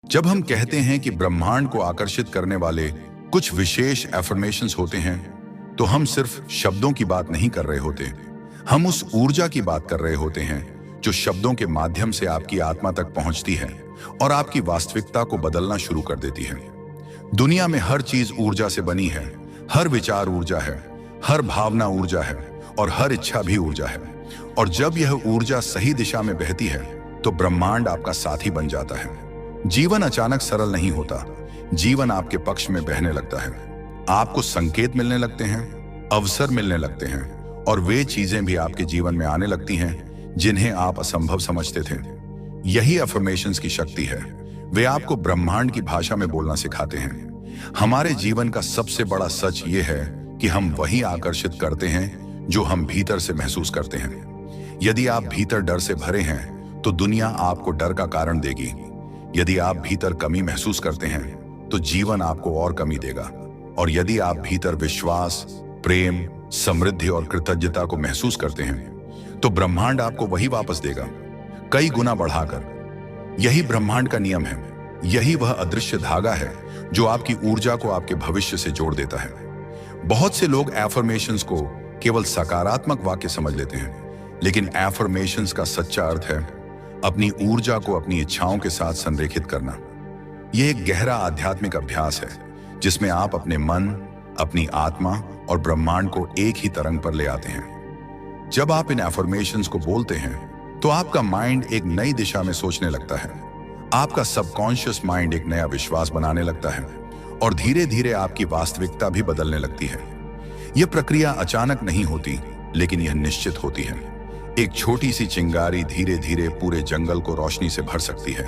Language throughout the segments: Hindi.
जब हम कहते हैं कि ब्रह्मांड को आकर्षित करने वाले कुछ विशेष एफर्मेशंस होते हैं, तो हम सिर्फ शब्दों की बात नहीं कर रहे होते। हम उस ऊर्जा की बात कर रहे होते हैं जो शब्दों के माध्यम से आपकी आत्मा तक पहुंचती है और आपकी वास्तविकता को बदलना शुरू कर देती है। दुनिया में हर चीज ऊर्जा से बनी है। हर विचार ऊर्जा है, हर भावना ऊर्जा है और हर इच्छा भी ऊर्जा है। और जब यह ऊर्जा सही दिशा में बहती है तो ब्रह्मांड आपका साथी बन जाता है। जीवन अचानक सरल नहीं होता। जीवन आपके पक्ष में बहने लगता है। आपको संकेत मिलने लगते हैं, अवसर मिलने लगते हैं और वे चीजें भी आपके जीवन में आने लगती हैं जिन्हें आप असंभव समझते थे। यही अफर्मेशंस की शक्ति है। वे आपको ब्रह्मांड की भाषा में बोलना सिखाते हैं। हमारे जीवन का सबसे बड़ा सच ये है कि हम वही आकर्षित करते हैं जो हम भीतर से महसूस करते हैं। यदि आप भीतर डर से भरे हैं तो दुनिया आपको डर का कारण देगी। यदि आप भीतर कमी महसूस करते हैं तो जीवन आपको और कमी देगा। और यदि आप भीतर विश्वास, प्रेम, समृद्धि और कृतज्ञता को महसूस करते हैं तो ब्रह्मांड आपको वही वापस देगा, कई गुना बढ़ाकर। यही ब्रह्मांड का नियम है। यही वह अदृश्य धागा है जो आपकी ऊर्जा को आपके भविष्य से जोड़ देता है। बहुत से लोग एफर्मेशंस को केवल सकारात्मक वाक्य समझ लेते हैं, लेकिन एफर्मेशंस का सच्चा अर्थ है अपनी ऊर्जा को अपनी इच्छाओं के साथ संरेखित करना। यह एक गहरा आध्यात्मिक अभ्यास है जिसमें आप अपने मन, अपनी आत्मा और ब्रह्मांड को एक ही तरंग पर ले आते हैं। जब आप इन एफर्मेशंस को बोलते हैं तो आपका माइंड एक नई दिशा में सोचने लगता है। आपका सबकॉन्शियस माइंड एक नया विश्वास बनाने लगता है और धीरे धीरे आपकी वास्तविकता भी बदलने लगती है। यह प्रक्रिया अचानक नहीं होती, लेकिन यह निश्चित होती है। एक छोटी सी चिंगारी धीरे धीरे पूरे जंगल को रोशनी से भर सकती है।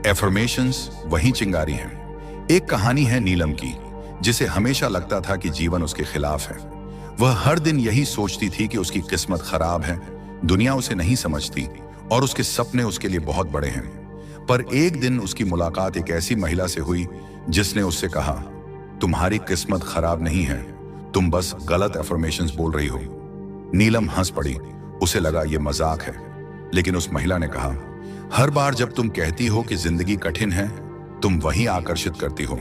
एफर्मेशंस वही चिंगारी हैं। एक कहानी है नीलम की, जिसे हमेशा लगता था कि जीवन उसके खिलाफ है। वह हर दिन यही सोचती थी कि उसकी किस्मत खराब है, दुनिया उसे नहीं समझती और उसके सपने उसके लिए बहुत बड़े हैं। पर एक दिन उसकी मुलाकात एक ऐसी महिला से हुई जिसने उससे कहा, तुम्हारी किस्मत खराब नहीं है, तुम बस गलत एफर्मेशंस बोल रही हो। नीलम हंस पड़ी। उसे लगा ये मजाक है, लेकिन उस महिला ने कहा, हर बार जब तुम कहती हो कि जिंदगी कठिन है, तुम वही आकर्षित करती हो।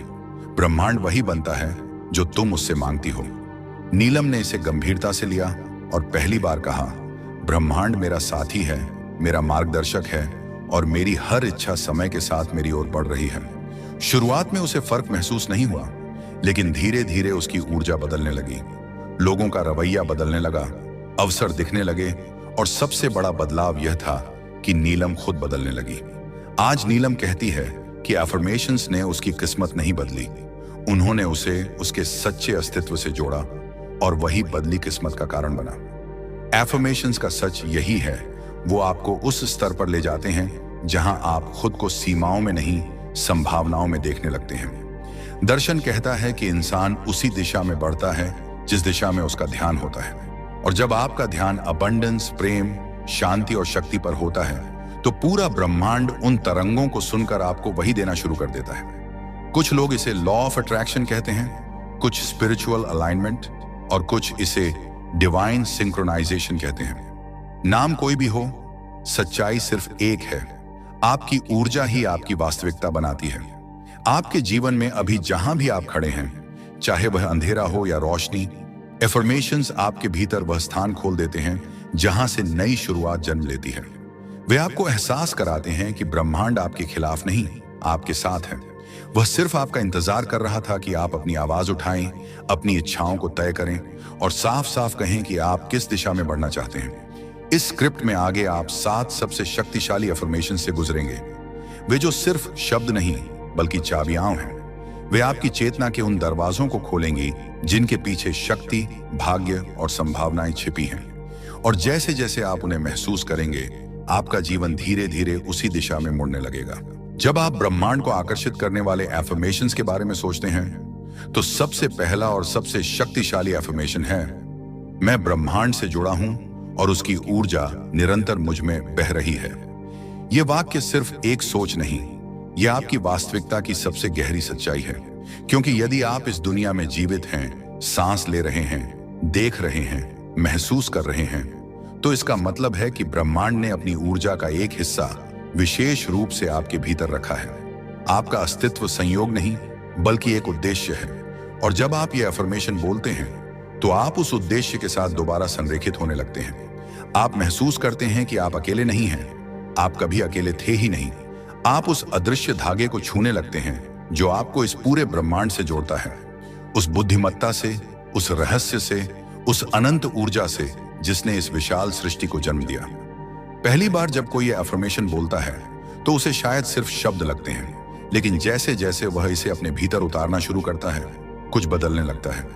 ब्रह्मांड वही बनता है जो तुम उससे मांगती हो। नीलम ने इसे गंभीरता से लिया और पहली बार कहा, ब्रह्मांड मेरा साथी है, मेरा मार्गदर्शक है और मेरी हर इच्छा समय के साथ मेरी ओर बढ़ रही है। शुरुआत में उसे फर्क महसूस नहीं हुआ, लेकिन धीरे धीरे उसकी ऊर्जा बदलने लगी। लोगों का रवैया बदलने लगा, अवसर दिखने लगे और सबसे बड़ा बदलाव यह था कि नीलम खुद बदलने लगी। आज नीलम कहती है कि एफर्मेशंस ने उसकी किस्मत नहीं बदली, उन्होंने उसे उसके सच्चे अस्तित्व से जोड़ा और वही बदली किस्मत का कारण बना। एफर्मेशंस का सच यही है, वो आपको उस स्तर पर ले जाते हैं जहां आप खुद को सीमाओं में नहीं, संभावनाओं में देखने लगते हैं। दर्शन कहता है कि इंसान उसी दिशा में बढ़ता है जिस दिशा में उसका ध्यान होता है। और जब आपका ध्यान अबंडेंस, प्रेम, शांति और शक्ति पर होता है तो पूरा ब्रह्मांड उन तरंगों को सुनकर आपको वही देना शुरू कर देता है। कुछ लोग इसे लॉ ऑफ अट्रैक्शन कहते हैं, कुछ स्पिरिचुअल अलाइनमेंट और कुछ इसे डिवाइन सिंक्रोनाइजेशन कहते हैं। नाम कोई भी हो, सच्चाई सिर्फ एक है, आपकी ऊर्जा ही आपकी वास्तविकता बनाती है। आपके जीवन में अभी जहां भी आप खड़े हैं, चाहे वह अंधेरा हो या रोशनी, एफर्मेशंस आपके भीतर वह स्थान खोल देते हैं जहां से नई शुरुआत जन्म लेती है। वे आपको एहसास कराते हैं कि ब्रह्मांड आपके खिलाफ नहीं, आपके साथ है। वह सिर्फ आपका इंतजार कर रहा था कि आप अपनी आवाज उठाएं, अपनी इच्छाओं को तय करें और साफ साफ कहें कि आप किस दिशा में बढ़ना चाहते हैं। इस स्क्रिप्ट में आगे आप 7 सबसे शक्तिशाली एफर्मेशन से गुजरेंगे। वे जो सिर्फ शब्द नहीं बल्कि चाबियां हैं। वे आपकी चेतना के उन दरवाजों को खोलेंगी जिनके पीछे शक्ति, भाग्य और संभावनाएं छिपी हैं। और जैसे जैसे आप उन्हें महसूस करेंगे, आपका जीवन धीरे धीरे उसी दिशा में मुड़ने लगेगा। जब आप ब्रह्मांड को आकर्षित करने वाले एफर्मेशंस के बारे में सोचते हैं तो सबसे पहला और सबसे शक्तिशाली एफर्मेशन है, मैं ब्रह्मांड से जुड़ा हूं और उसकी ऊर्जा निरंतर मुझ में बह रही है। यह वाक्य सिर्फ एक सोच नहीं, यह आपकी वास्तविकता की सबसे गहरी सच्चाई है। क्योंकि यदि आप इस दुनिया में जीवित हैं, सांस ले रहे हैं, देख रहे हैं, महसूस कर रहे हैं, तो इसका मतलब है कि ब्रह्मांड ने अपनी ऊर्जा का एक हिस्सा विशेष रूप से आपके भीतर रखा है। आपका अस्तित्व संयोग नहीं बल्कि एक उद्देश्य है। और जब आप ये अफर्मेशन बोलते हैं तो आप उस उद्देश्य के साथ दोबारा संरेखित होने लगते हैं। आप महसूस करते हैं कि आप अकेले नहीं हैं, आप कभी अकेले थे ही नहीं। आप उस अदृश्य धागे को छूने लगते हैं जो आपको इस पूरे ब्रह्मांड से जोड़ता है, उस बुद्धिमत्ता से, उस रहस्य से, उस अनंत ऊर्जा से जिसने इस विशाल सृष्टि को जन्म दिया। पहली बार जब कोई ये अफर्मेशन बोलता है तो उसे शायद सिर्फ शब्द लगते हैं, लेकिन जैसे जैसे वह इसे अपने भीतर उतारना शुरू करता है कुछ बदलने लगता है।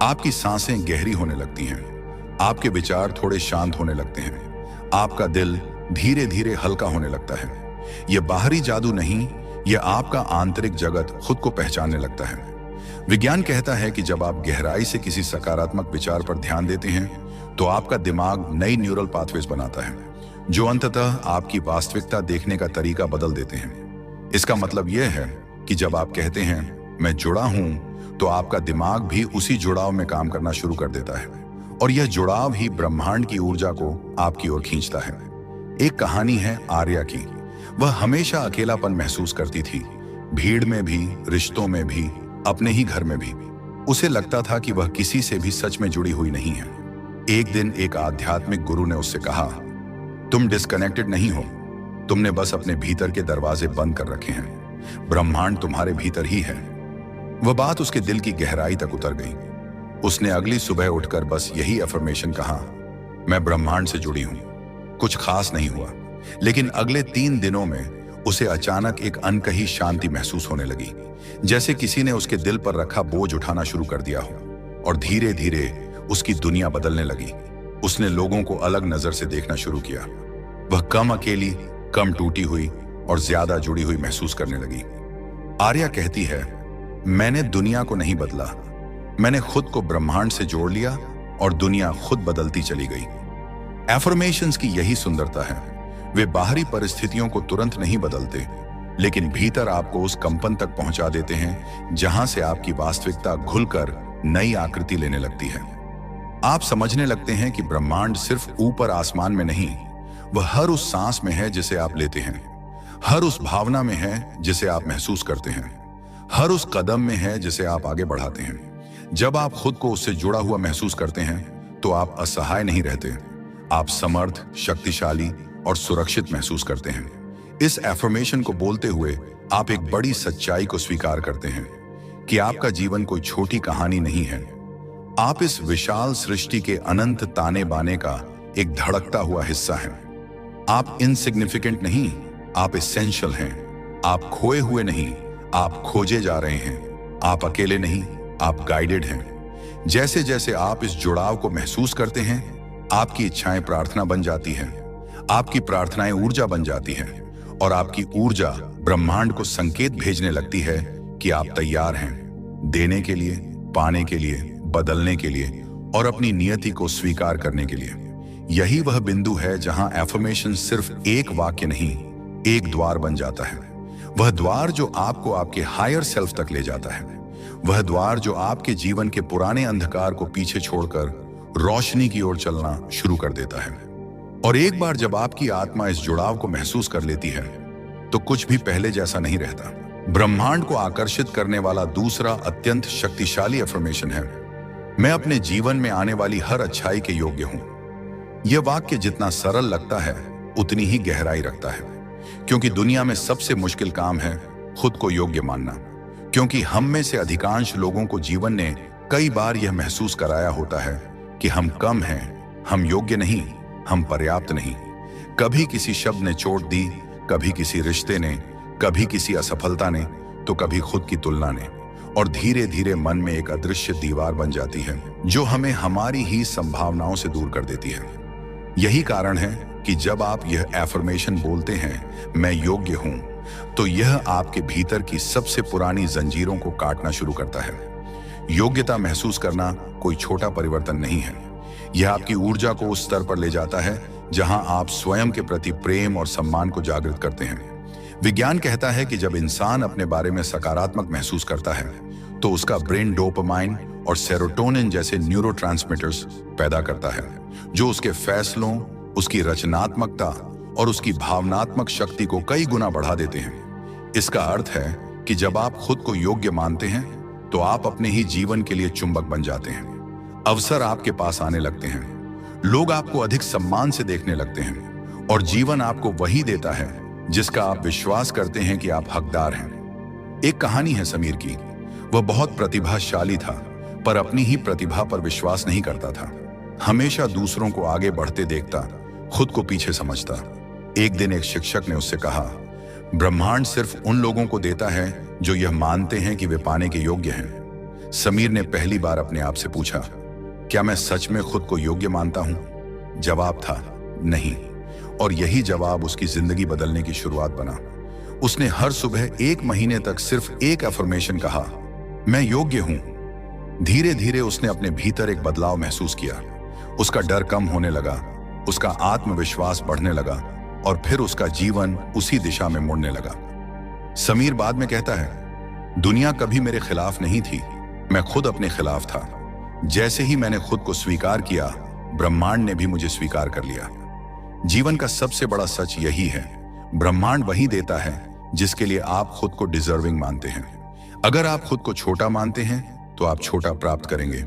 आपकी सांसें गहरी होने लगती हैं, आपके विचार थोड़े शांत होने लगते हैं, आपका दिल धीरे धीरे हल्का होने लगता है। यह बाहरी जादू नहीं, यह आपका आंतरिक जगत खुद को पहचानने लगता है। विज्ञान कहता है कि जब आप गहराई से किसी सकारात्मक विचार पर ध्यान देते हैं तो आपका दिमाग नई न्यूरल पाथवेज बनाता है जो अंततः आपकी वास्तविकता देखने का तरीका बदल देते हैं। इसका मतलब यह है कि जब आप कहते हैं मैं जुड़ा हूं, तो आपका दिमाग भी उसी जुड़ाव में काम करना शुरू कर देता है, और यह जुड़ाव ही ब्रह्मांड की ऊर्जा को आपकी ओर खींचता है। एक कहानी है आर्या की। वह हमेशा अकेलापन महसूस करती थी, भीड़ में भी, रिश्तों में भी, अपने ही घर में भी। उसे लगता था कि वह किसी से भी सच में जुड़ी हुई नहीं है। एक दिन एक आध्यात्मिक गुरु ने उससे कहा, तुम डिस्कनेक्टेड नहीं हो, तुमने बस अपने भीतर के दरवाजे बंद कर रखे हैं, ब्रह्मांड तुम्हारे भीतर ही है। वह बात उसके दिल की गहराई तक उतर गई। उसने अगली सुबह उठकर बस यही अफर्मेशन कहा, मैं ब्रह्मांड से जुड़ी हूं। कुछ खास नहीं हुआ, लेकिन अगले 3 दिनों में उसे अचानक एक अनकही शांति महसूस होने लगी, जैसे किसी ने उसके दिल पर रखा बोझ उठाना शुरू कर दिया हो। और धीरे धीरे उसकी दुनिया बदलने लगी। उसने लोगों को अलग नजर से देखना शुरू किया। वह कम अकेली, कम टूटी हुई और ज्यादा जुड़ी हुई महसूस करने लगी। आर्या कहती है, मैंने दुनिया को नहीं बदला, मैंने खुद को ब्रह्मांड से जोड़ लिया और दुनिया खुद बदलती चली गई। एफर्मेशंस की यही सुंदरता है, वे बाहरी परिस्थितियों को तुरंत नहीं बदलते, लेकिन भीतर आपको उस कंपन तक पहुंचा देते हैं जहां से आपकी वास्तविकता घुलकर नई आकृति लेने लगती है। आप समझने लगते हैं कि ब्रह्मांड सिर्फ ऊपर आसमान में नहीं, वह हर उस सांस में है जिसे आप लेते हैं, हर उस भावना में है जिसे आप महसूस करते हैं, हर उस कदम में है जिसे आप आगे बढ़ाते हैं। जब आप खुद को उससे जुड़ा हुआ महसूस करते हैं तो आप असहाय नहीं रहते, आप समर्थ, शक्तिशाली और सुरक्षित महसूस करते हैं। इस एफर्मेशन को बोलते हुए आप एक बड़ी सच्चाई को स्वीकार करते हैं कि आपका जीवन कोई छोटी कहानी नहीं है। आप इस विशाल सृष्टि के अनंत ताने बाने का एक धड़कता हुआ हिस्सा हैं। आप इनसिग्निफिकेंट नहीं, आप एसेंशियल हैं। आप खोए हुए नहीं, आप खोजे जा रहे हैं। आप अकेले नहीं, आप गाइडेड हैं। जैसे जैसे आप इस जुड़ाव को महसूस करते हैं, आपकी इच्छाएं प्रार्थना बन जाती हैं, आपकी प्रार्थनाएं ऊर्जा बन जाती हैं, और आपकी ऊर्जा ब्रह्मांड को संकेत भेजने लगती है कि आप तैयार हैं देने के लिए, पाने के लिए, बदलने के लिए और अपनी नियति को स्वीकार करने के लिए। यही वह बिंदु है जहां एफर्मेशन सिर्फ एक वाक्य नहीं, एक द्वार बन जाता है। वह द्वार जो आपको आपके हायर सेल्फ तक ले जाता है, वह द्वार जो आपके जीवन के पुराने अंधकार को पीछे छोड़कर रोशनी की ओर चलना शुरू कर देता है। और एक बार जब आपकी आत्मा इस जुड़ाव को महसूस कर लेती है तो कुछ भी पहले जैसा नहीं रहता। ब्रह्मांड को आकर्षित करने वाला दूसरा अत्यंत शक्तिशाली अफर्मेशन है, मैं अपने जीवन में आने वाली हर अच्छाई के योग्य हूं। यह वाक्य जितना सरल लगता है उतनी ही गहराई रखता है, क्योंकि दुनिया में सबसे मुश्किल काम है खुद को योग्य मानना। क्योंकि हम में से अधिकांश लोगों को जीवन ने कई बार यह महसूस कराया होता है कि हम कम हैं, हम योग्य नहीं, हम पर्याप्त नहीं। कभी किसी शब्द ने चोट दी, कभी किसी रिश्ते ने, कभी किसी असफलता ने, तो कभी खुद की तुलना ने, और धीरे धीरे मन में एक अदृश्य दीवार बन जाती है जो हमें हमारी ही संभावनाओं से दूर कर देती है। यही कारण है कि जब आप यह एफर्मेशन बोलते हैं, मैं योग्य हूं, तो यह आपके भीतर की सबसे पुरानी जंजीरों को काटना शुरू करता है। योग्यता महसूस करना कोई छोटा परिवर्तन नहीं है, यह आपकी ऊर्जा को उस स्तर पर ले जाता है जहां आप स्वयं के प्रति प्रेम और सम्मान को जागृत करते हैं। विज्ञान कहता है कि जब इंसान अपने बारे में सकारात्मक महसूस करता है तो उसका ब्रेन डोपामाइन और सेरोटोनिन जैसे न्यूरोट्रांसमीटर्स पैदा करता है, जो उसके फैसलों, उसकी रचनात्मकता और उसकी भावनात्मक शक्ति को कई गुना बढ़ा देते हैं। इसका अर्थ है कि जब आप खुद को योग्य मानते हैं तो आप अपने ही जीवन के लिए चुंबक बन जाते हैं। अवसर आपके पास आने लगते हैं, लोग आपको अधिक सम्मान से देखने लगते हैं और जीवन आपको वही देता है जिसका आप विश्वास करते हैं कि आप हकदार हैं। एक कहानी है समीर की। वह बहुत प्रतिभाशाली था, पर अपनी ही प्रतिभा पर विश्वास नहीं करता था। हमेशा दूसरों को आगे बढ़ते देखता, खुद को पीछे समझता। एक दिन एक शिक्षक ने उससे कहा, ब्रह्मांड सिर्फ उन लोगों को देता है जो यह मानते हैं कि वे पाने के योग्य हैं। समीर ने पहली बार अपने आप से पूछा, क्या मैं सच में खुद को योग्य मानता हूं? जवाब था नहीं। और यही जवाब उसकी जिंदगी बदलने की शुरुआत बना। उसने हर सुबह 1 महीने तक सिर्फ एक अफर्मेशन कहा, मैं योग्य हूं। धीरे धीरे उसने अपने भीतर एक बदलाव महसूस किया। उसका डर कम होने लगा, उसका आत्मविश्वास बढ़ने लगा और फिर उसका जीवन उसी दिशा में मुड़ने लगा। समीर बाद में कहता है, दुनिया कभी मेरे खिलाफ नहीं थी, मैं खुद अपने खिलाफ था। जैसे ही मैंने खुद को स्वीकार किया, ब्रह्मांड ने भी मुझे स्वीकार कर लिया। जीवन का सबसे बड़ा सच यही है, ब्रह्मांड वही देता है जिसके लिए आप खुद को डिजर्विंग मानते हैं। अगर आप खुद को छोटा मानते हैं तो आप छोटा प्राप्त करेंगे।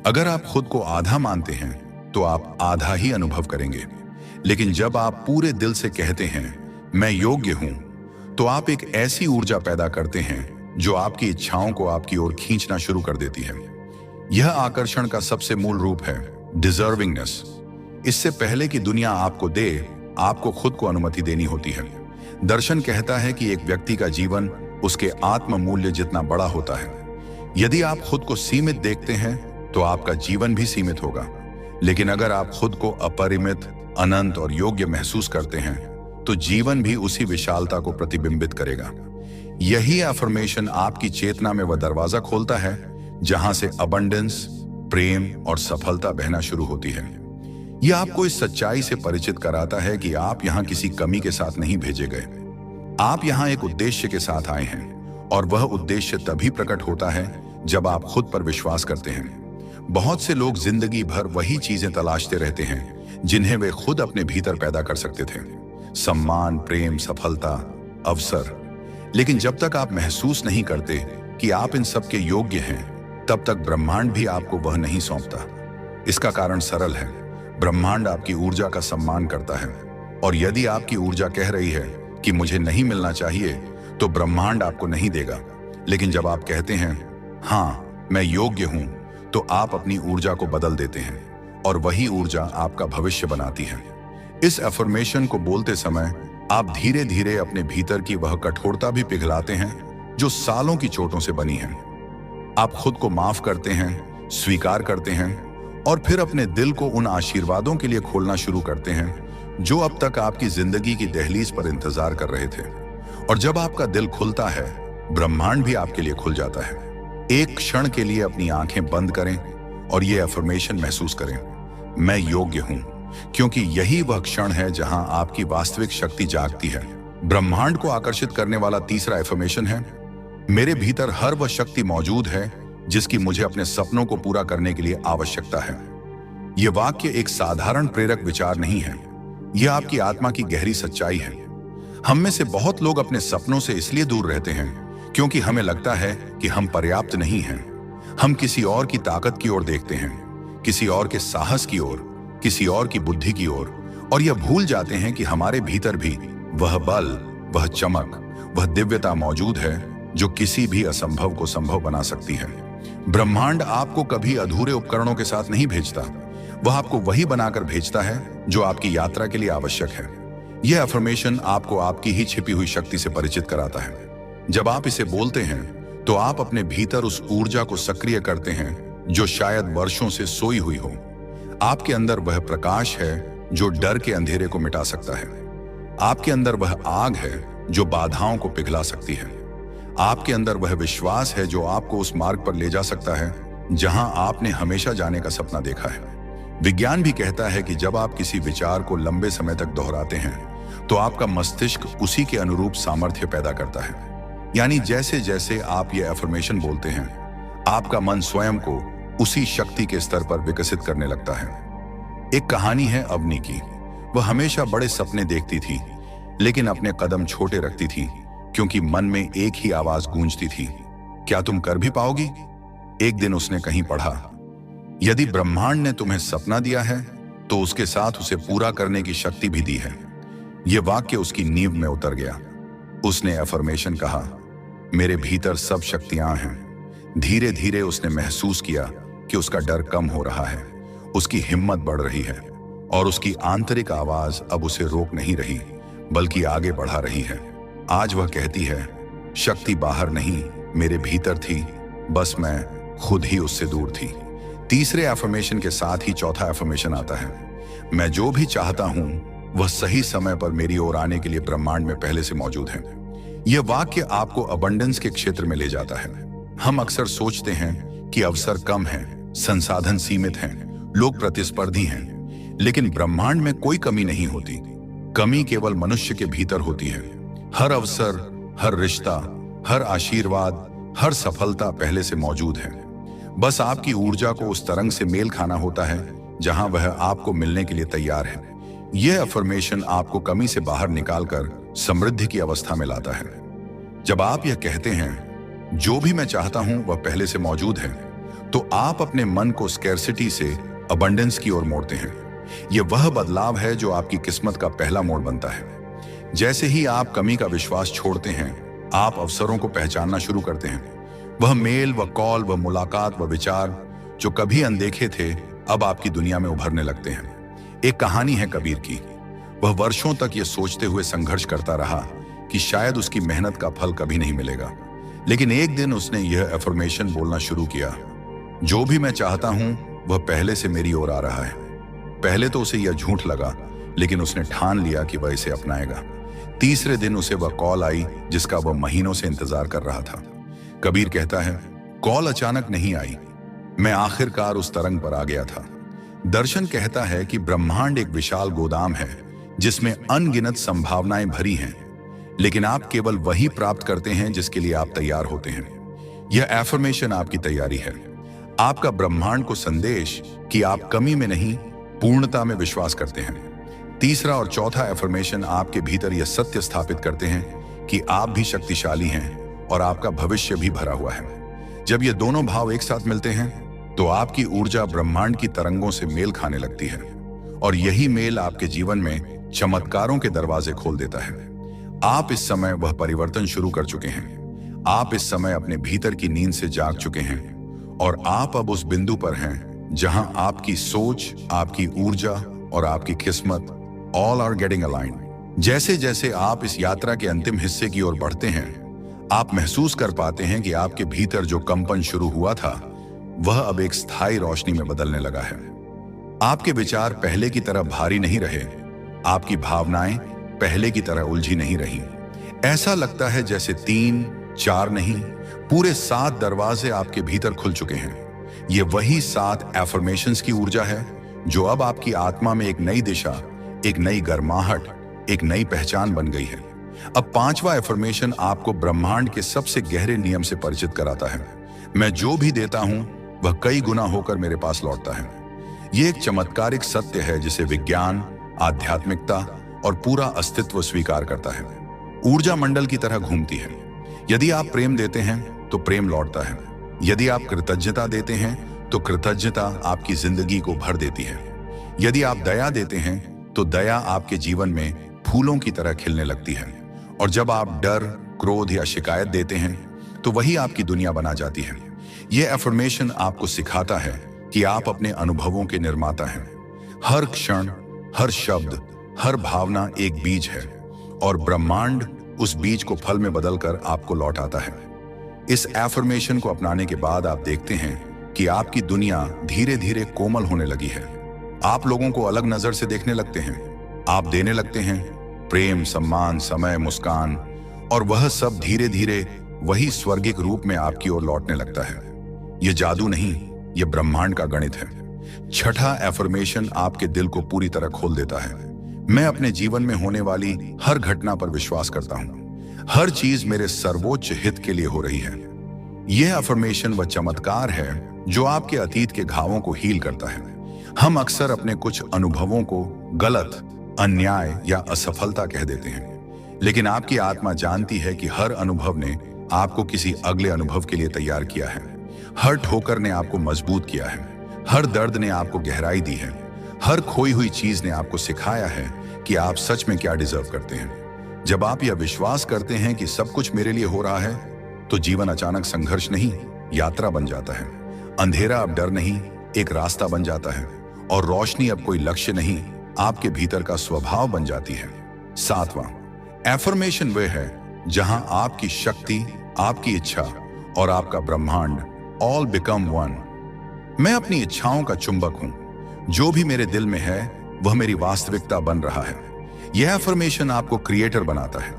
अगर आप खुद को आधा मानते हैं तो आप आधा ही अनुभव करेंगे। लेकिन जब आप पूरे दिल से कहते हैं मैं योग्य हूं, तो आप एक ऐसी ऊर्जा पैदा करते हैं जो आपकी इच्छाओं को आपकी ओर खींचना शुरू कर देती है। यह आकर्षण का सबसे मूल रूप है, डिजर्विंगनेस। इससे पहले कि दुनिया आपको दे, आपको खुद को अनुमति देनी होती है। दर्शन कहता है कि एक व्यक्ति का जीवन उसके आत्म मूल्य जितना बड़ा होता है। यदि आप खुद को सीमित देखते हैं तो आपका जीवन भी सीमित होगा। लेकिन अगर आप खुद को अपरिमित, अनंत और योग्य महसूस करते हैं तो जीवन भी उसी विशालता को प्रतिबिंबित करेगा। यही अफर्मेशन आपकी चेतना में वह दरवाजा खोलता है जहां से अबंडेंस, प्रेम और सफलता बहना शुरू होती है। यह आपको इस सच्चाई से परिचित कराता है कि आप यहां किसी कमी के साथ नहीं भेजे गए। आप यहां एक उद्देश्य के साथ आए हैं और वह उद्देश्य तभी प्रकट होता है जब आप खुद पर विश्वास करते हैं। बहुत से लोग जिंदगी भर वही चीजें तलाशते रहते हैं जिन्हें वे खुद अपने भीतर पैदा कर सकते थे, सम्मान, प्रेम, सफलता, अवसर। लेकिन जब तक आप महसूस नहीं करते कि आप इन सब के योग्य हैं, तब तक ब्रह्मांड भी आपको वह नहीं सौंपता। इसका कारण सरल है, ब्रह्मांड आपकी ऊर्जा का सम्मान करता है। और यदि आपकी ऊर्जा कह रही है कि मुझे नहीं मिलना चाहिए, तो ब्रह्मांड आपको नहीं देगा। लेकिन जब आप कहते हैं हाँ मैं योग्य हूं, तो आप अपनी ऊर्जा को बदल देते हैं और वही ऊर्जा आपका भविष्य बनाती है। इस अफर्मेशन को बोलते समय आप धीरे धीरे अपने भीतर की वह कठोरता भी पिघलाते हैं जो सालों की चोटों से बनी है। आप खुद को माफ करते हैं, स्वीकार करते हैं और फिर अपने दिल को उन आशीर्वादों के लिए खोलना शुरू करते हैं जो अब तक आपकी जिंदगी की दहलीज पर इंतजार कर रहे थे। और जब आपका दिल खुलता है, ब्रह्मांड भी आपके लिए खुल जाता है। एक क्षण के लिए अपनी आंखें बंद करें और ये अफर्मेशन महसूस करें, मैं योग्य हूं, क्योंकि यही वह क्षण है जहां आपकी वास्तविक शक्ति जागती है। ब्रह्मांड को आकर्षित करने वाला तीसरा अफर्मेशन है, मेरे भीतर हर वह शक्ति मौजूद है जिसकी मुझे अपने सपनों को पूरा करने के लिए आवश्यकता है। यह वाक्य एक साधारण प्रेरक विचार नहीं है, यह आपकी आत्मा की गहरी सच्चाई है। हम में से बहुत लोग अपने सपनों से इसलिए दूर रहते हैं क्योंकि हमें लगता है कि हम पर्याप्त नहीं हैं। हम किसी और की ताकत की ओर देखते हैं, किसी और के साहस की ओर, किसी और की बुद्धि की ओर, और यह भूल जाते हैं कि हमारे भीतर भी वह बल, वह चमक, वह दिव्यता मौजूद है जो किसी भी असंभव को संभव बना सकती है। ब्रह्मांड आपको कभी अधूरे उपकरणों के साथ नहीं भेजता, वह आपको वही बनाकर भेजता है जो आपकी यात्रा के लिए आवश्यक है। यह अफर्मेशन आपको आपकी ही छिपी हुई शक्ति से परिचित कराता है। जब आप इसे बोलते हैं तो आप अपने भीतर उस ऊर्जा को सक्रिय करते हैं जो शायद वर्षों से सोई हुई हो। आपके अंदर वह प्रकाश है जो डर के अंधेरे को मिटा सकता है। आपके अंदर वह आग है जो बाधाओं को पिघला सकती है। आपके अंदर वह विश्वास है जो आपको उस मार्ग पर ले जा सकता है जहां आपने हमेशा जाने का सपना देखा है। विज्ञान भी कहता है कि जब आप किसी विचार को लंबे समय तक दोहराते हैं तो आपका मस्तिष्क उसी के अनुरूप सामर्थ्य पैदा करता है। यानी जैसे जैसे आप ये अफर्मेशन बोलते हैं, आपका मन स्वयं को उसी शक्ति के स्तर पर विकसित करने लगता है। एक कहानी है अवनी की। वह हमेशा बड़े सपने देखती थी, लेकिन अपने कदम छोटे रखती थी क्योंकि मन में एक ही आवाज गूंजती थी, क्या तुम कर भी पाओगी? एक दिन उसने कहीं पढ़ा, यदि ब्रह्मांड ने तुम्हें सपना दिया है तो उसके साथ उसे पूरा करने की शक्ति भी दी है। यह वाक्य उसकी नींव में उतर गया। उसने अफर्मेशन कहा, मेरे भीतर सब शक्तियां हैं। धीरे धीरे उसने महसूस किया कि उसका डर कम हो रहा है, उसकी हिम्मत बढ़ रही है और उसकी आंतरिक आवाज अब उसे रोक नहीं रही बल्कि आगे बढ़ा रही है। आज वह कहती है, शक्ति बाहर नहीं मेरे भीतर थी, बस मैं खुद ही उससे दूर थी। तीसरे एफर्मेशन के साथ ही चौथा एफर्मेशन आता है, मैं जो भी चाहता हूं वह सही समय पर मेरी ओर आने के लिए ब्रह्मांड में पहले से मौजूद है। यह वाक्य आपको अबंडेंस के क्षेत्र में ले जाता है। हम अक्सर सोचते हैं कि अवसर कम है, संसाधन सीमित हैं, लोग प्रतिस्पर्धी हैं, लेकिन ब्रह्मांड में कोई कमी नहीं होती। कमी केवल मनुष्य के भीतर होती है। हर अवसर, हर रिश्ता, हर आशीर्वाद, हर सफलता पहले से मौजूद है। बस आपकी ऊर्जा को उस तरंग से मेल खाना होता है जहां वह आपको मिलने के लिए तैयार है। यह अफर्मेशन आपको कमी से बाहर निकालकर समृद्धि की अवस्था में लाता है। जब आप यह कहते हैं, जो भी मैं चाहता हूं वह पहले से मौजूद है, तो आप अपने मन को स्कैर्सिटी से अबंडेंस की ओर मोड़ते हैं। यह वह बदलाव है जो आपकी किस्मत का पहला मोड़ बनता है। जैसे ही आप कमी का विश्वास छोड़ते हैं, आप अवसरों को पहचानना शुरू करते हैं। वह मेल, वह कॉल, वह मुलाकात, वह विचार जो कभी अनदेखे थे अब आपकी दुनिया में उभरने लगते हैं। एक कहानी है कबीर की। वह वर्षों तक यह सोचते हुए संघर्ष करता रहा कि शायद उसकी मेहनत का फल कभी नहीं मिलेगा, लेकिन एक दिन उसने यह अफर्मेशन बोलना शुरू किया, जो भी मैं चाहता हूं वह पहले से मेरी ओर आ रहा है। पहले तो उसे यह झूठ लगा, लेकिन उसने ठान लिया कि वह इसे अपनाएगा। तीसरे दिन उसे वह कॉल आई जिसका वह महीनों से इंतजार कर रहा था। कबीर कहता है, कॉल अचानक नहीं आई, मैं आखिरकार उस तरंग पर आ गया था। दर्शन कहता है कि ब्रह्मांड एक विशाल गोदाम है जिसमें अनगिनत संभावनाएं भरी हैं, लेकिन आप केवल वही प्राप्त करते हैं जिसके लिए आप तैयार होते हैं। यह एफर्मेशन आपकी तैयारी है, आपका ब्रह्मांड को संदेश कि आप कमी में नहीं, पूर्णता में विश्वास करते हैं। तीसरा और चौथा एफर्मेशन आपके भीतर यह सत्य स्थापित करते हैं कि आप भी शक्तिशाली हैं और आपका भविष्य भी भरा हुआ है। जब ये दोनों भाव एक साथ मिलते हैं तो आपकी ऊर्जा ब्रह्मांड की तरंगों से मेल खाने लगती है और यही मेल आपके जीवन में चमत्कारों के दरवाजे खोल देता है। आप इस समय वह परिवर्तन शुरू कर चुके हैं। आप इस समय अपने भीतर की नींद से जाग चुके हैं और आप अब उस बिंदु पर हैं जहां आपकी सोच, आपकी ऊर्जा और आपकी किस्मत ऑल आर गेटिंग अलाइंड। जैसे जैसे आप इस यात्रा के अंतिम हिस्से की ओर बढ़ते हैं, आप महसूस कर पाते हैं कि आपके भीतर जो कंपन शुरू हुआ था वह अब एक स्थायी रोशनी में बदलने लगा है। आपके विचार पहले की तरह भारी नहीं रहे, आपकी भावनाएं पहले की तरह उलझी नहीं रही। ऐसा लगता है जैसे 3, 4 नहीं, पूरे 7 दरवाजे आपके भीतर खुल चुके हैं। ये वही 7 एफर्मेशंस की ऊर्जा है जो अब आपकी आत्मा में एक नई दिशा, एक नई गर्माहट, एक नई पहचान बन गई है। अब 5वां एफर्मेशन आपको ब्रह्मांड के सबसे गहरे नियम से परिचित कराता है। मैं जो भी देता हूं वह कई गुना होकर मेरे पास लौटता है। यह एक चमत्कारिक सत्य है जिसे विज्ञान, आध्यात्मिकता और पूरा अस्तित्व स्वीकार करता है। ऊर्जा मंडल की तरह घूमती है। यदि आप प्रेम देते हैं तो प्रेम लौटता है। यदि आप कृतज्ञता देते हैं तो कृतज्ञता आपकी जिंदगी को भर देती है। यदि आप दया देते हैं तो दया आपके जीवन में फूलों की तरह खिलने लगती है। और जब आप डर, क्रोध या शिकायत देते हैं तो वही आपकी दुनिया बना जाती है। यह अफर्मेशन आपको सिखाता है कि आप अपने अनुभवों के निर्माता हैं। हर क्षण, हर शब्द, हर भावना एक बीज है और ब्रह्मांड उस बीज को फल में बदलकर आपको लौटाता है। इस एफर्मेशन को अपनाने के बाद आप देखते हैं कि आपकी दुनिया धीरे धीरे कोमल होने लगी है। आप लोगों को अलग नजर से देखने लगते हैं। आप देने लगते हैं प्रेम, सम्मान, समय, मुस्कान, और वह सब धीरे धीरे वही स्वर्गिक रूप में आपकी ओर लौटने लगता है। यह जादू नहीं, यह ब्रह्मांड का गणित है। छठा एफर्मेशन आपके दिल को पूरी तरह खोल देता है। मैं अपने जीवन में होने वाली हर घटना पर विश्वास करता हूं। हर चीज मेरे सर्वोच्च हित के लिए हो रही है। यह अफर्मेशन वह चमत्कार है जो आपके अतीत के घावों को हील करता है। हम अक्सर अपने कुछ अनुभवों को गलत, अन्याय या असफलता कह देते हैं, लेकिन आपकी आत्मा जानती है कि हर अनुभव ने आपको किसी अगले अनुभव के लिए तैयार किया है। हर ठोकर ने आपको मजबूत किया है, हर दर्द ने आपको गहराई दी है, हर खोई हुई चीज ने आपको सिखाया है कि आप सच में क्या डिजर्व करते हैं। जब आप यह विश्वास करते हैं कि सब कुछ मेरे लिए हो रहा है, तो जीवन अचानक संघर्ष नहीं, यात्रा बन जाता है। अंधेरा अब डर नहीं, एक रास्ता बन जाता है, और रोशनी अब कोई लक्ष्य नहीं, आपके भीतर का स्वभाव बन जाती है। 7वां, एफर्मेशन वह है जहां आपकी शक्ति, आपकी इच्छा और आपका ब्रह्मांड ऑल बिकम वन। मैं अपनी इच्छाओं का चुंबक हूं, जो भी मेरे दिल में है वह मेरी वास्तविकता बन रहा है। यह एफर्मेशन आपको क्रिएटर बनाता है।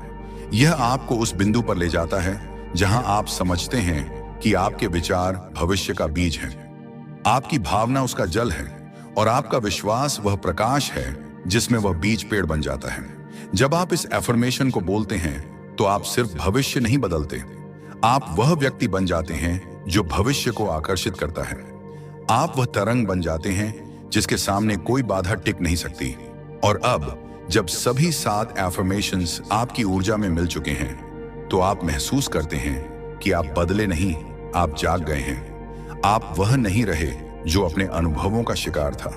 यह आपको उस बिंदु पर ले जाता है जहां आप समझते हैं कि आपके विचार भविष्य का बीज हैं, आपकी भावना उसका जल है, और आपका विश्वास वह प्रकाश है जिसमें वह बीज पेड़ बन जाता है। जब आप इस एफर्मेशन को बोलते हैं तो आप सिर्फ भविष्य नहीं बदलते, आप वह व्यक्ति बन जाते हैं जो भविष्य को आकर्षित करता है। आप वह तरंग बन जाते हैं जिसके सामने कोई बाधा टिक नहीं सकती। और अब जब सभी 7 एफर्मेशंस आपकी ऊर्जा में मिल चुके हैं, तो आप महसूस करते हैं कि आप बदले नहीं, आप जाग गए हैं। आप वह नहीं रहे जो अपने अनुभवों का शिकार था।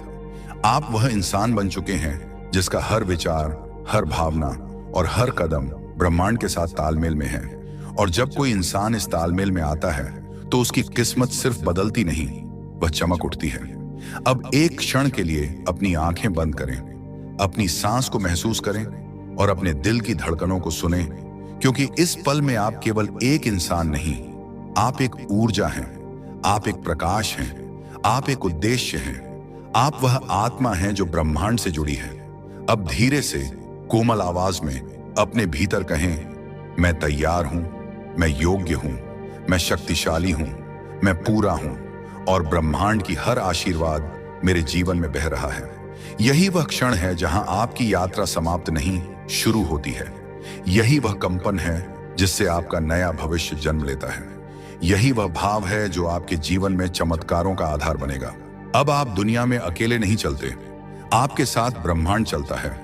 आप वह इंसान बन चुके हैं जिसका हर विचार, हर भावना और हर कदम ब्रह्मांड के साथ तालमेल में है। और जब कोई इंसान इस तालमेल में आता है तो उसकी किस्मत सिर्फ बदलती नहीं, वह चमक उठती है। अब एक क्षण के लिए अपनी आंखें बंद करें, अपनी सांस को महसूस करें और अपने दिल की धड़कनों को सुनें, क्योंकि इस पल में आप केवल एक इंसान नहीं, आप एक ऊर्जा हैं, आप एक प्रकाश हैं, आप एक उद्देश्य हैं, आप वह आत्मा हैं जो ब्रह्मांड से जुड़ी है। अब धीरे से कोमल आवाज में अपने भीतर कहें, मैं तैयार हूं, मैं योग्य हूं, मैं शक्तिशाली हूं, मैं पूरा हूं, और ब्रह्मांड की हर आशीर्वाद मेरे जीवन में बह रहा है। यही वह क्षण है जहां आपकी यात्रा समाप्त नहीं, शुरू होती है। यही वह कंपन है जिससे आपका नया भविष्य जन्म लेता है। यही वह भाव है जो आपके जीवन में चमत्कारों का आधार बनेगा। अब आप दुनिया में अकेले नहीं चलते, आपके साथ ब्रह्मांड चलता है,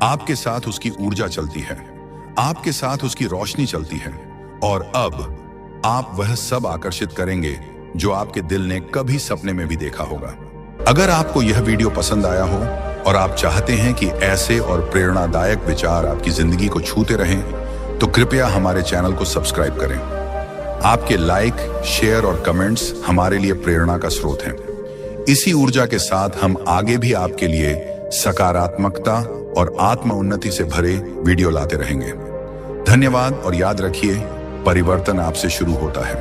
आपके साथ उसकी ऊर्जा चलती है, आपके साथ उसकी रोशनी चलती है, और अब आप वह सब आकर्षित करेंगे जो आपके दिल ने कभी सपने में भी देखा होगा। अगर आपको यह वीडियो पसंद आया हो और आप चाहते हैं कि ऐसे और प्रेरणादायक विचार आपकी जिंदगी को छूते रहें, तो कृपया हमारे चैनल को सब्सक्राइब करें। आपके लाइक, शेयर और कमेंट्स हमारे लिए प्रेरणा का स्रोत हैं। इसी ऊर्जा के साथ हम आगे भी आपके लिए सकारात्मकता और आत्म उन्नति से भरे वीडियो लाते रहेंगे। धन्यवाद, और याद रखिए, परिवर्तन आपसे शुरू होता है।